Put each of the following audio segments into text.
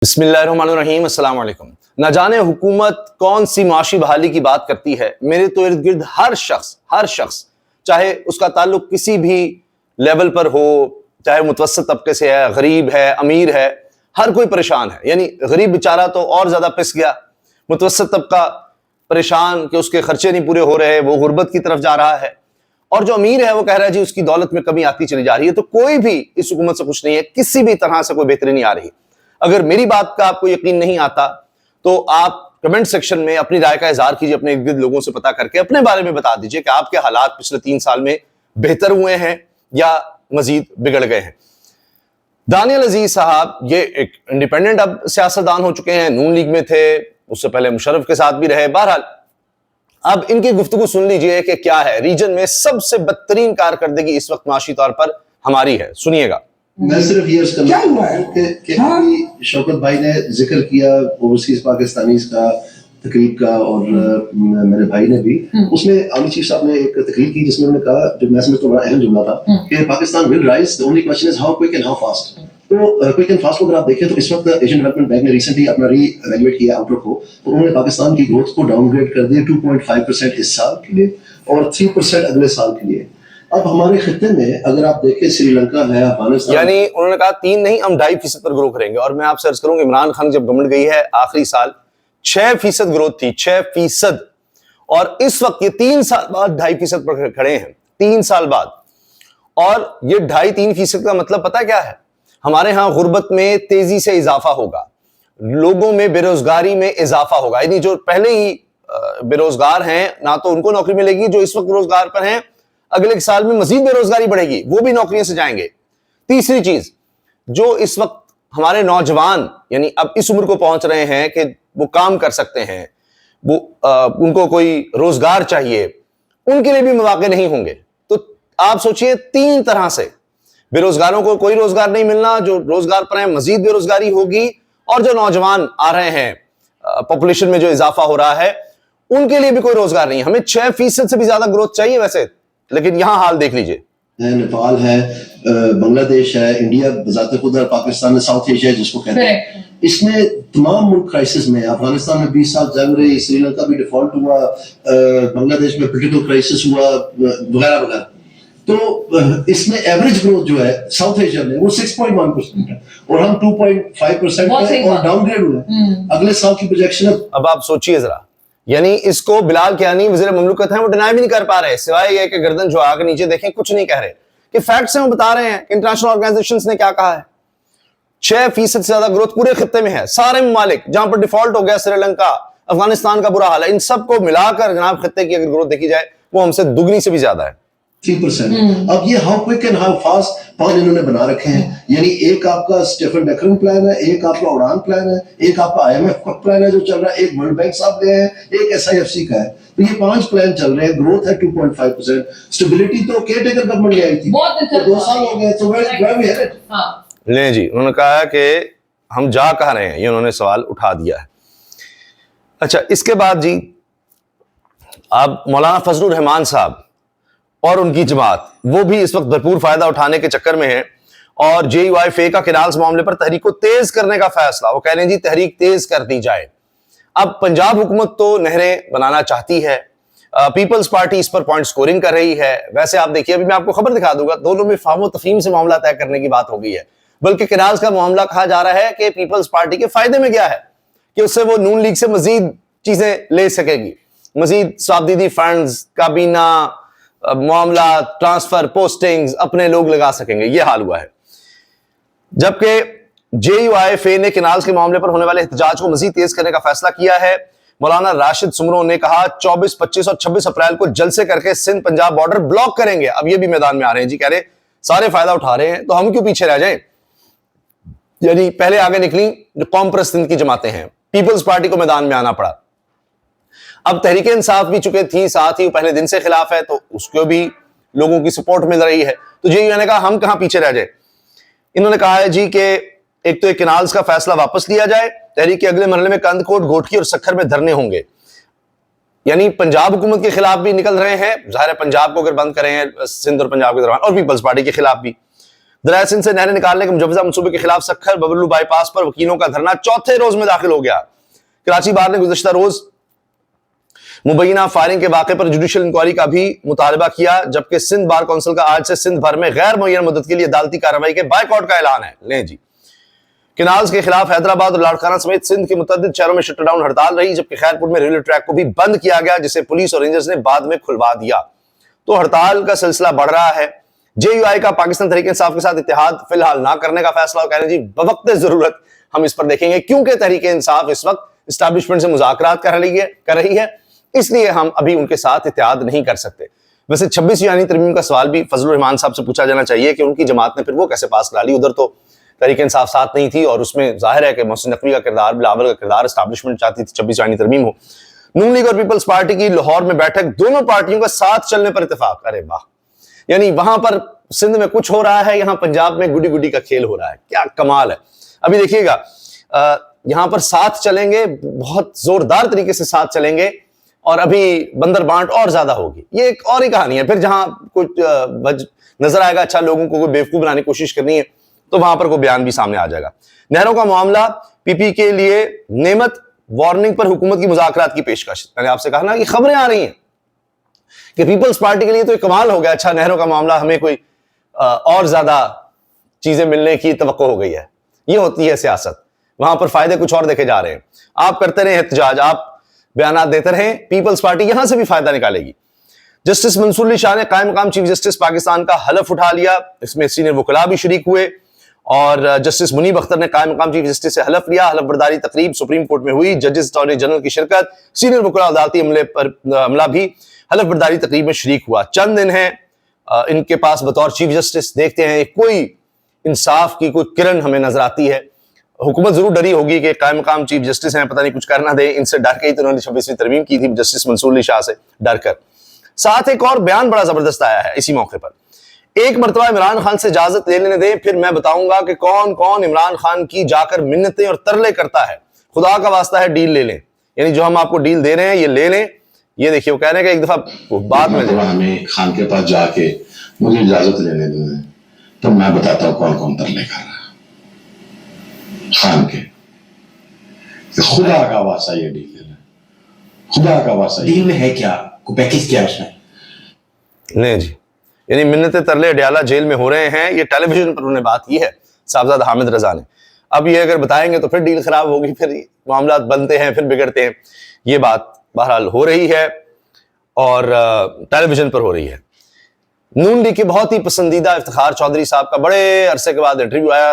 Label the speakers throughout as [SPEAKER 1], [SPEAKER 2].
[SPEAKER 1] बिस्मिल्लाहिर्रहमानिर्रहीम, अस्सलाम वालेकुम। न जाने हुकूमत कौन सी माशी बहाली की बात करती है। मेरे तो इर्द गिर्द हर शख्स चाहे उसका ताल्लुक किसी भी लेवल पर हो, चाहे मुतवस्सित तबके से है, गरीब है, अमीर है, हर कोई परेशान है। यानी गरीब बेचारा तो और ज्यादा पिस गया, मुतवस्सित तबका परेशान कि उसके खर्चे नहीं पूरे हो रहे, वो गुर्बत की तरफ जा रहा है, और जो अमीर है वो कह रहा है जी उसकी दौलत में कमी आती चली जा रही है। तो कोई भी इस हुकूमत से खुश नहीं है, किसी भी तरह से कोई बेहतरी नहीं आ रही। अगर मेरी बात का आपको यकीन नहीं आता तो आप कमेंट सेक्शन में अपनी राय का इजहार कीजिए, अपने इर्द गिर्द लोगों से पता करके अपने बारे में बता दीजिए कि आपके हालात पिछले 3 साल में बेहतर हुए हैं या मजीद बिगड़ गए हैं। दानियल अजीज साहब ये एक इंडिपेंडेंट अब सियासतदान हो चुके हैं, नून लीग में थे, उससे पहले मुशर्रफ के साथ भी रहे। बहरहाल अब इनकी गुफ्तगू सुन लीजिए कि क्या है। रीजन में सबसे बदतरीन कारकर्दगी इस वक्त माशी तौर पर हमारी है, सुनिएगा।
[SPEAKER 2] मैं सिर्फ ये क्या हुआ है कि शौकत भाई ने जिक्र किया ओवरसीज पाकिस्तानीज का तकरीब का, और मेरे भाई ने भी उसमें आर्मी चीफ साहब ने एक तकरीर की जिसमें उन्होंने कहा, जो मैं समझता हूं बड़ा अहम जुमला था, कि Pakistan will rise, the only question is how quick and how fast. तो क्विक एंड फास्ट को अगर आप देखें तो इस वक्त एशियन डेवलपमेंट बैंक ने रिसेंटली अपना री इवैल्यूएट किया आउटलुक को, तो उन्होंने पाकिस्तान की ग्रोथ को डाउनग्रेड कर दिया 2.5% इस साल के लिए और 3% अगले साल के लिए। अब हमारे खित्ते में अगर आप देखें श्रीलंका है, अफगानिस्तान,
[SPEAKER 1] यानी उन्होंने कहा 3 नहीं हम 2.5% पर ग्रो करेंगे। और मैं आपसे अर्ज करूंगा, इमरान खान जब गवर्नमेंट गई है आखिरी साल 6% ग्रोथ थी, 6%, और इस वक्त ये 3 साल बाद 2.5% पर खड़े हैं, 3 साल बाद। और ये 2.5-3% का मतलब पता क्या है? हमारे यहां गुर्बत में तेजी से इजाफा होगा, लोगों में बेरोजगारी में इजाफा होगा। यानी जो पहले ही बेरोजगार हैं ना तो उनको नौकरी मिलेगी, जो इस वक्त रोजगार पर हैं अगले साल में मजीद बेरोजगारी बढ़ेगी, वो भी नौकरियों से जाएंगे। तीसरी चीज, जो इस वक्त हमारे नौजवान यानी अब इस उम्र को पहुंच रहे हैं कि वो काम कर सकते हैं, वो उनको कोई रोजगार चाहिए, उनके लिए भी मौके नहीं होंगे। तो आप सोचिए 3 तरह से बेरोजगारों को कोई रोजगार नहीं मिलना, जो रोजगार पर हैं मजीद बेरोजगारी होगी, और जो नौजवान आ रहे हैं पॉपुलेशन में जो इजाफा हो रहा है उनके लिए भी कोई रोजगार नहीं। हमें 6% से भी ज्यादा ग्रोथ चाहिए वैसे, लेकिन यहां हाल देख लीजिए।
[SPEAKER 2] नेपाल है, बांग्लादेश है, इंडिया बजाते खुद है, पाकिस्तान है, साउथ एशिया जिसको कहते हैं, इसमें तमाम मुल्क क्राइसिस में, अफगानिस्तान में 20 साल जंग रही, श्रीलंका भी डिफॉल्ट हुआ, बांग्लादेश में पॉलिटिकल क्राइसिस हुआ वगैरह वगैरह। तो इसमें एवरेज ग्रोथ जो है साउथ एशिया में वो 6.1% है और हम 2.5% और डाउनग्रेड हुए अगले साल की प्रोजेक्शन है।
[SPEAKER 1] अब आप सोचिए जरा, यानी इसको बिलाल कियानी वज़ीर मुमलिकत हैं, वो डिनाई भी नहीं कर पा रहे, सिवाय ये कि गर्दन झुका के नीचे देखें, कुछ नहीं कह रहे कि फैक्ट्स हैं, वो बता रहे हैं कि इंटरनेशनल ऑर्गेनाइजेशंस ने क्या कहा है। 6% से ज्यादा ग्रोथ पूरे खित्ते में है। सारे ममालिक जहां पर डिफॉल्ट हो गया, श्रीलंका, अफगानिस्तान का बुरा हाल है, इन सबको मिलाकर जनाब खित्ते की अगर ग्रोथ देखी जाए वो हमसे दुगनी से भी ज्यादा है,
[SPEAKER 2] 3%। अब ये how quick and how fast plan इन्होंने बना रखे हैं। यानी एक आपका स्टीफन बैकरन प्लान है, एक आपका उड़ान प्लान है, एक आपका IMF का प्लान है जो चल रहा है, एक वर्ल्ड बैंक साहब ले हैं, एक SIFC का है। तो ये 5 प्लान चल रहे हैं। ग्रोथ है 2.5%। स्टेबिलिटी तो केयरटेकर गवर्नमेंट ले आई थी, तो 2 साल हो गए, तो वेयर वी हेडेड।
[SPEAKER 1] ले जी, उन्होंने कहा कि हम जा कहां रहे हैं, ये उन्होंने सवाल उठा दिया है। अच्छा, इसके बाद जी अब मौलाना फजलुर रहमान साहब और उनकी जमात, वो भी इस वक्त भरपूर फायदा उठाने के चक्कर में है और JUIFA का किनाल्स मामले पर तहरीक को तेज करने का फैसला, वो कह रहे हैं जी तहरीक तेज कर दी जाए। अब पंजाब हुकूमत तो नहरें बनाना चाहती है, पीपल्स पार्टी इस पर पॉइंट स्कोरिंग कर रही है। वैसे आप देखिए, अभी मैं आपको खबर दिखा दूंगा, दोनों में फाहम तफहीम से मामला तय करने की बात हो गई है। बल्कि किनाल्स का मामला कहा जा रहा है कि पीपल्स पार्टी के फायदे में गया है कि उससे वो नून लीग से मजीद चीजें ले सकेगी, मजीद साबदीदी फंड्स, काबीना मामला, ट्रांसफर, पोस्टिंग्स अपने लोग लगा सकेंगे। यह हाल हुआ है। जबकि JUIFA ने किनाल्स के मामले पर होने वाले एहतजाज को मजीद तेज करने का फैसला किया है। मौलाना राशिद सुमरो ने कहा 24, 25 और 26 अप्रैल को जलसे करके सिंध पंजाब बॉर्डर ब्लॉक करेंगे। अब ये भी मैदान में आ रहे हैं जी, कह रहे सारे फायदा उठा रहे हैं तो हम क्यों पीछे रह जाएं। यानी पहले आगे निकली जो कौम परस्त सिंध की जमातें हैं, पीपल्स पार्टी को मैदान में आना पड़ा। अब तहरीक इंसाफ भी चुके थी, साथ ही वो पहले दिन से खिलाफ है, तो उसको भी लोगों की सपोर्ट मिल रही है। तो JUIFA ने कहा हम कहां पीछे रह जाए। इन्होंने कहा है जी कि एक तो एक किनाल्स का फैसला वापस लिया जाए, तहरीक के अगले मरहले में कंदकोट, घोटकी और सक्खर में धरने होंगे। यानी पंजाब हुकूमत के खिलाफ भी निकल रहे हैं, जाहिर है पंजाब को अगर बंद करें सिंध और पंजाब के दरमियान, और पीपल्स पार्टी के खिलाफ भी। दरिया सिंध से नहरें निकालने के मुजव्वजा मंसूबे के खिलाफ सखर बबलू बाईपास पर वकीलों का धरना चौथे रोज में दाखिल हो गया। कराची बार ने गुज़श्ता रोज मुबैना फायरिंग के वाक़े पर जुडिशियल इंक्वायरी का भी मुतालबा किया, जबकि सिंध बार काउंसिल का आज से सिंध भर में गैर मुअय्यन मुद्दत के लिए अदालती कार्रवाई के बायकॉट का ऐलान है। लें जी, किनाल्स के खिलाफ हैदराबाद और लाड़काना समेत सिंध के मुतअद्दिद शहरों में शटडाउन हड़ताल रही, जबकि खैरपुर में रेलवे ट्रैक को भी बंद किया गया, जिसे पुलिस और रेंजर्स ने बाद में खुलवा दिया। तो हड़ताल का सिलसिला बढ़ रहा है। जेयूआई का पाकिस्तान तहरीक इंसाफ के साथ इत्तेहाद फिलहाल ना करने का फैसला, और कह रहे हैं जी बवक्त जरूरत हम इस पर देखेंगे, क्योंकि तहरीक इंसाफ इस वक्त इस्टेब्लिशमेंट से मुज़ाकरात कर रही है, इसलिए हम अभी उनके साथ इत्तेहाद नहीं कर सकते। वैसे 26 ईरानी तरमीम का सवाल भी फजलुर रहमान साहब से पूछा जाना चाहिए कि उनकी जमात ने फिर वो कैसे पास करा ली। उधर तो तहरीक इंसाफ साथ नहीं थी, और उसमें जाहिर है कि मोहसिन नकवी का किरदार, बिलावल का किरदार, एस्टेब्लिशमेंट चाहती थी 26 ईरानी तरमीम हो। नून लीग और पीपल्स पार्टी की लाहौर में बैठक, दोनों पार्टियों का साथ चलने पर इत्तेफाक। अरे वाह, यानी वहां पर सिंध में कुछ हो रहा है, यहां पंजाब में गुडी गुडी का खेल हो रहा है। क्या कमाल है। अभी देखिएगा, यहां पर साथ चलेंगे, बहुत जोरदार तरीके से साथ चलेंगे, और अभी बंदर बांट और ज्यादा होगी। ये एक और ही कहानी है। फिर जहां कुछ नजर आएगा अच्छा लोगों को कोई बेवकूफ बनाने की कोशिश करनी है, तो वहां पर कोई बयान भी सामने आ जाएगा। नहरों का मामला, पीपी के लिए नेमत, वार्निंग पर हुकूमत की मुज़ाकरात की पेशकश। मैंने आपसे कहा ना कि खबरें आ रही हैं कि पीपल्स पार्टी के लिए तो एक कमाल हो गया, अच्छा नहरों का मामला, हमें कोई और ज्यादा चीजें मिलने की तवक्को हो गई है। ये होती है सियासत, वहां पर फायदे कुछ और देखे जा रहे हैं। आप करते रहे एहतजाज, आप बयानात देते रहे, पीपल्स पार्टी यहां से भी फायदा निकालेगी। जस्टिस मंसूर अली शाह ने कायम मकाम चीफ जस्टिस पाकिस्तान का हलफ उठा लिया, इसमें सीनियर वकला भी शरीक हुए, और जस्टिस मुनीब अख्तर ने कायम मकाम चीफ जस्टिस से हलफ लिया। हलफ बर्दारी तकरीब सुप्रीम कोर्ट में हुई, जजेस अटॉर्नी जनरल की शिरकत, सीनियर वकला अदालती अमला भी हलफ बर्दारी तकरीब में शरीक हुआ। चंद दिन है इनके पास बतौर चीफ जस्टिस, देखते हैं कोई इंसाफ की कोई किरण हमें नजर आती है। हुकूमत जरूर डरी होगी कि कायम मकाम चीफ जस्टिस हैं, पता नहीं कुछ कर ना दे, इनसे डर के ही तो उन्होंने 26वीं तरमीम की थी जस्टिस मंसूर अली शाह से डर कर। साथ एक और बयान बड़ा जबरदस्त आया है इसी मौके पर, एक मरतबा इमरान खान से इजाजत ले लेने दें, फिर मैं बताऊंगा कि कौन कौन इमरान खान की जाकर मिन्नतें और तरले करता है। खुदा का वास्ता है डील ले लें, यानी जो हम आपको डील दे रहे हैं ये ले लें। ये देखिए, वो कह रहे हैं कि एक दफा बाद में
[SPEAKER 2] हमें खान के पास जाके मुझे इजाजत लेने दें, तो मैं बताता हूँ कौन कौन तरले कर रहा है खान के। खुदा का वास्ता ये डील ले लें, खुदा का वास्ता।
[SPEAKER 3] डील में है क्या, को पैकेज क्या उसमें?
[SPEAKER 1] नहीं जी, यानी मिन्नतें तरले अडयाला जेल में हो रहे हैं, ये टेलीविजन पर उन्होंने बात की है साहबजादा हामिद रजा ने। अब ये अगर बताएंगे तो फिर डील खराब होगी, फिर मामला बनते हैं, फिर बिगड़ते हैं। ये बात बहरहाल हो रही है और टेलीविजन पर हो रही है। नून लीग के बहुत ही पसंदीदा इफ्तिखार चौधरी साहब का बड़े अरसे के बाद इंटरव्यू आया,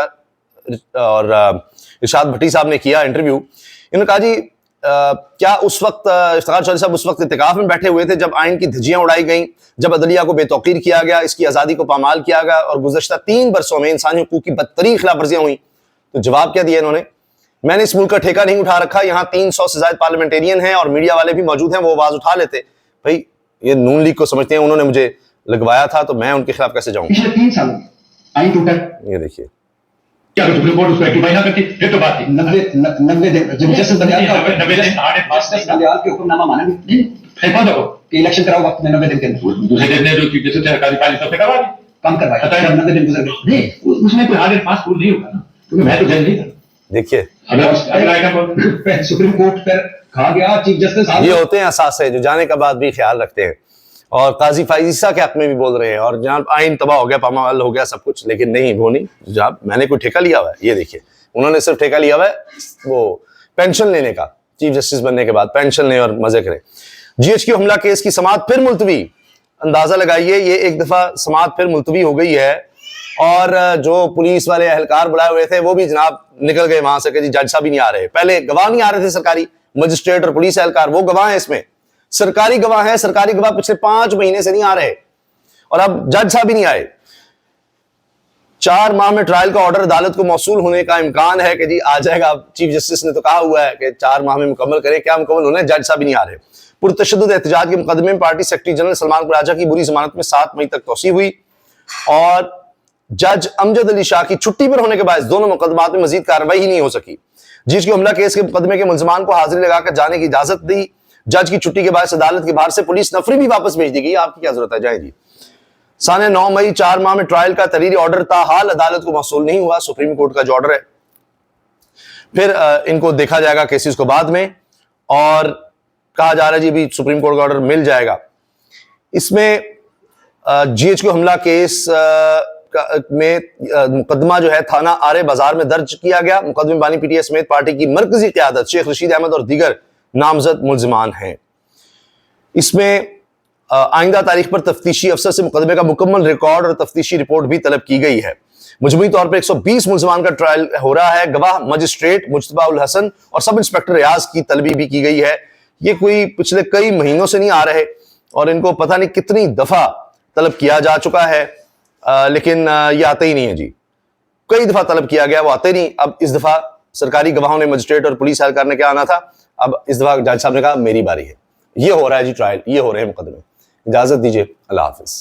[SPEAKER 1] और इरशाद भट्टी साहब ने किया इंटरव्यू। इन्होंने कहा जी क्या उस वक्त इफ्तिखार चौधरी साहब उस वक्त इत्तिकाफ में बैठे हुए थे जब आइन की धज्जियां उड़ाई गईं, जब अदलिया को बेतौकीर किया गया, इसकी आज़ादी को पामाल किया गया, और गुज़श्ता 3 बरसों में इंसानी हुकूक की बदतरीन खिलाफ वर्जियां हुई? तो जवाब क्या दिया इन्होंने, मैंने इस मुल्क का ठेका नहीं उठा रखा, यहाँ 300 से ज्यादा पार्लियामेंटेरियन हैं और मीडिया वाले भी मौजूद हैं, वो आवाज उठा लेते। भाई ये नून लीग को समझते हैं, उन्होंने मुझे लगवाया था, तो मैं उनके खिलाफ कैसे जाऊं?
[SPEAKER 3] पिछले 3 साल आइन टूटा,
[SPEAKER 1] ये देखिए,
[SPEAKER 3] क्या अगर सुप्रीम कोर्ट उसको एक्टिफाई ना करती फिर तो बात थी। 90 दिन जब जस्टिस बंदियाल के हुक्मनामा माना नहीं, फेंका दो कि इलेक्शन कराओ वक्त में 90 दिन के अंदर। दूसरे दिन ने जो चीफ जस्टिस सरकारी पालिसी सब करवा दी, कम करवाया, 90 दिन गुजर गए। नहीं, उसमें कोई हार्ड एंड फास्ट रूल नहीं होगा ना, क्योंकि मैं तो जज नहीं था।
[SPEAKER 1] देखिए
[SPEAKER 3] सुप्रीम कोर्ट पर कहा गया चीफ जस्टिस,
[SPEAKER 1] ये होते हैं असासे जो जाने का बाद भी ख्याल रखते हैं, और काजी फाइज़ा के हक में भी बोल रहे हैं, और जनाब आइन तबाह हो गया, पामाल हो गया सब कुछ, लेकिन नहीं, वो नहीं, जनाब मैंने कोई ठेका लिया हुआ है। ये देखिए, उन्होंने सिर्फ ठेका लिया हुआ है वो पेंशन लेने का, चीफ जस्टिस बनने के बाद पेंशन लें और मजे करें। GHQ हमला केस की समाअत फिर मुलतवी, अंदाजा लगाइए, ये एक दफा समाअत फिर मुलतवी हो गई है, और जो पुलिस वाले अहलकार बुलाए हुए थे वो भी जनाब निकल गए वहां से कि जी जज साहब भी नहीं आ रहे। पहले गवाह नहीं आ रहे थे, सरकारी मजिस्ट्रेट और पुलिस अहलकार, वो गवाह हैं इसमें, सरकारी गवाह हैं, सरकारी गवाह पिछले 5 महीने से नहीं आ रहे, और अब जज साहब भी नहीं आए। 4 माह में ट्रायल का ऑर्डर अदालत को मौसूल होने का इम्कान है कि जी आ जाएगा। चीफ जस्टिस ने तो कहा हुआ है कि 4 माह में मुकम्मल करें, क्या मुकम्मल होने, जज साहब भी नहीं आ रहे। पुरतशद्दुद एहतजाज के मुकदमे में पार्टी सेक्रेटरी जनरल सलमान कुराजा की बुरी जमानत में 7 मई तक तोसी हुई, और जज अमजद अली शाह की छुट्टी पर होने के बाद दोनों मुकदमात में मजीद कार्रवाई ही नहीं हो सकी। GHQ हमला केस के मुकदमे के मुलजमान को हाजिरी लगाकर जाने की इजाजत दी। जज की छुट्टी के बाद अदालत के बाहर से पुलिस नफरी भी वापस भेज दी गई। आपकी क्या जरूरत है, जाए जी। साने 9 मई 4 माह में ट्रायल का तहरीरी ऑर्डर ताहाल अदालत को मौसूल नहीं हुआ। सुप्रीम कोर्ट का जो ऑर्डर है, फिर इनको देखा जाएगा केसेस को बाद में, और कहा जा रहा है जी भी सुप्रीम कोर्ट का ऑर्डर मिल जाएगा। इसमें GHQ हमला केस में मुकदमा जो है थाना आरे बाजार में दर्ज किया गया। मुकदमे बानी PTI समेत पार्टी की मरकजी क़यादत शेख रशीद अहमद और दीगर नामजद मुल्जिमान हैं। इसमें आइंदा तारीख पर तफ्तीशी अफसर से मुकदमे का मुकम्मल रिकॉर्ड और तफ्तीशी रिपोर्ट भी तलब की गई है। मजमूई तौर पर 120 मुल्जिमान का ट्रायल हो रहा है। गवाह मजिस्ट्रेट मुजतबा उल हसन और सब इंस्पेक्टर रियाज की तलबी भी की गई है। ये कोई पिछले कई महीनों से नहीं आ रहे और इनको पता नहीं कितनी दफा तलब किया जा चुका है, लेकिन ये आते ही नहीं है जी। कई दफा तलब किया गया, वो आते नहीं। अब इस दफा सरकारी गवाहों ने मजिस्ट्रेट और पुलिस एहलकार ने क्या आना था, अब इस दफा जज साहब ने कहा मेरी बारी है। ये हो रहा है जी ट्रायल, ये हो रहे हैं मुकदमे। इजाजत दीजिए, अल्लाह हाफिज।